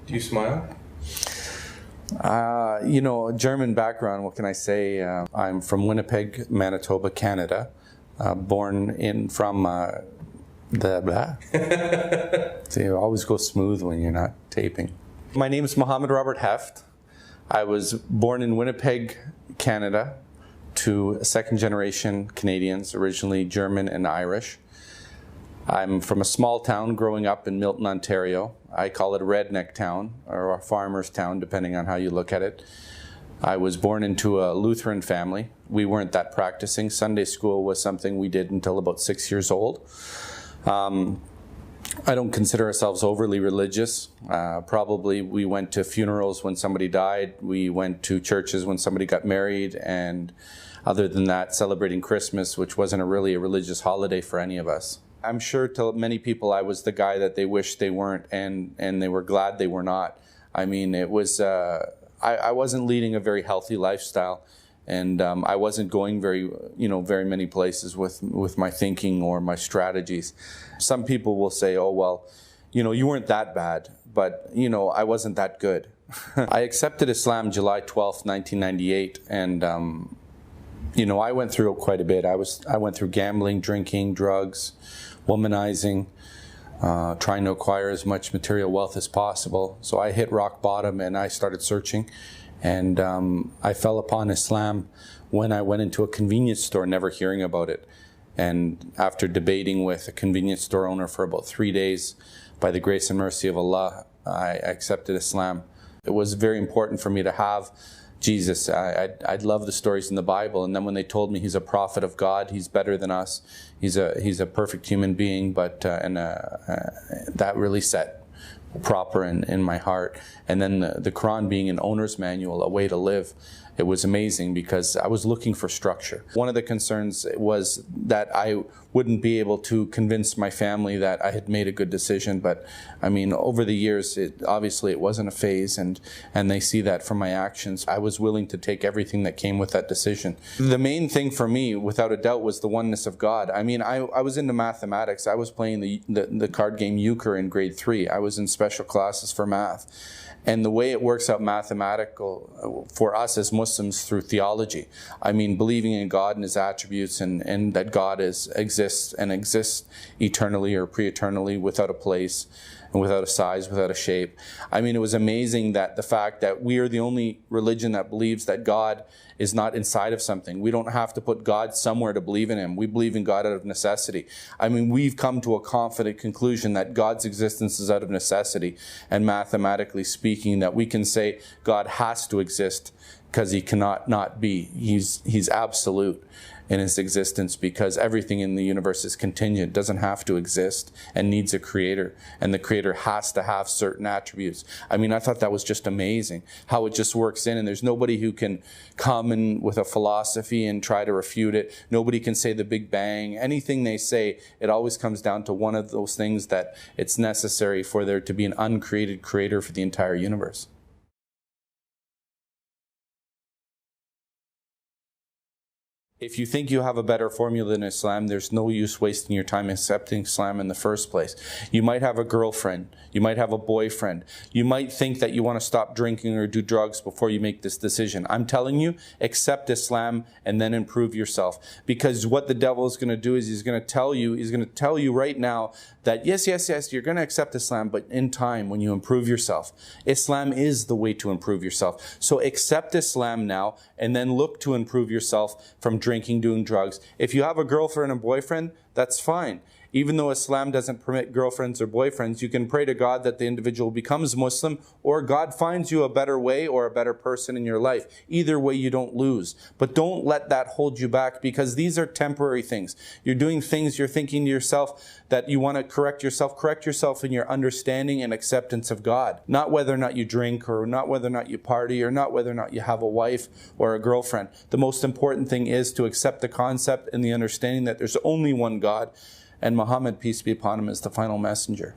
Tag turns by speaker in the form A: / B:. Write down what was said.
A: Do you smile?
B: German background, what can I say? I'm from Winnipeg, Manitoba, Canada. Born from the blah. So you always go smooth when you're not taping. My name is Mohammed Robert Heft. I was born in Winnipeg, Canada, to second-generation Canadians, originally German and Irish. I'm from a small town growing up in Milton, Ontario. I call it a redneck town, or a farmer's town, depending on how you look at it. I was born into a Lutheran family. We weren't that practicing. Sunday school was something we did until about 6 years old. I don't consider ourselves overly religious. Probably we went to funerals when somebody died. We went to churches when somebody got married. And other than that, celebrating Christmas, which wasn't really a religious holiday for any of us. I'm sure to many people I was the guy that they wished they weren't, and they were glad they were not. I mean, it was, I wasn't leading a very healthy lifestyle, and I wasn't going very many places with my thinking or my strategies. Some people will say, oh, well, you weren't that bad, but, I wasn't that good. I accepted Islam July 12th, 1998, and, I went through quite a bit. I went through gambling, drinking, drugs, womanizing, trying to acquire as much material wealth as possible. So I hit rock bottom and I started searching. And I fell upon Islam when I went into a convenience store, never hearing about it. And after debating with a convenience store owner for about 3 days, by the grace and mercy of Allah, I accepted Islam. It was very important for me to have Jesus. I'd love the stories in the Bible, and then when they told me he's a prophet of God, he's better than us, he's a perfect human being, but that really set proper in my heart. And then the Quran being an owner's manual, a way to live, it was amazing because I was looking for structure. One of the concerns was that I wouldn't be able to convince my family that I had made a good decision, but I mean, over the years, obviously it wasn't a phase, and they see that from my actions. I was willing to take everything that came with that decision. The main thing for me, without a doubt, was the oneness of God. I mean, I was into mathematics. I was playing the card game Euchre in grade 3. I was in special classes for math. And the way it works out mathematical for us as Muslims through theology, I mean, believing in God and His attributes, and that God exists eternally or pre-eternally, without a place and without a size, without a shape. I mean, it was amazing that the fact that we are the only religion that believes that God is not inside of something. We don't have to put God somewhere to believe in Him. We believe in God out of necessity. I mean, we've come to a confident conclusion that God's existence is out of necessity, and mathematically speaking, that we can say God has to exist because He cannot not be. He's absolute in His existence, because everything in the universe is contingent, doesn't have to exist, and needs a creator, and the creator has to have certain attributes. I mean, I thought that was just amazing how it just works in, and there's nobody who can come in with a philosophy and try to refute it. Nobody can say the Big Bang. Anything they say, it always comes down to one of those things, that it's necessary for there to be an uncreated creator for the entire universe. If you think you have a better formula than Islam, there's no use wasting your time accepting Islam in the first place. You might have a girlfriend. You might have a boyfriend. You might think that you want to stop drinking or do drugs before you make this decision. I'm telling you, accept Islam and then improve yourself. Because what the devil is going to do is he's going to tell you right now that yes, you're going to accept Islam, but in time, when you improve yourself, Islam is the way to improve yourself. So accept Islam now and then look to improve yourself from drinking, doing drugs. If you have a girlfriend and boyfriend, that's fine. Even though Islam doesn't permit girlfriends or boyfriends, you can pray to God that the individual becomes Muslim, or God finds you a better way or a better person in your life. Either way, you don't lose. But don't let that hold you back, because these are temporary things. You're doing things, you're thinking to yourself that you want to correct yourself in your understanding and acceptance of God. Not whether or not you drink, or not whether or not you party, or not whether or not you have a wife or a girlfriend. The most important thing is to accept the concept and the understanding that there's only one God, and Muhammad, peace be upon him, is the final messenger.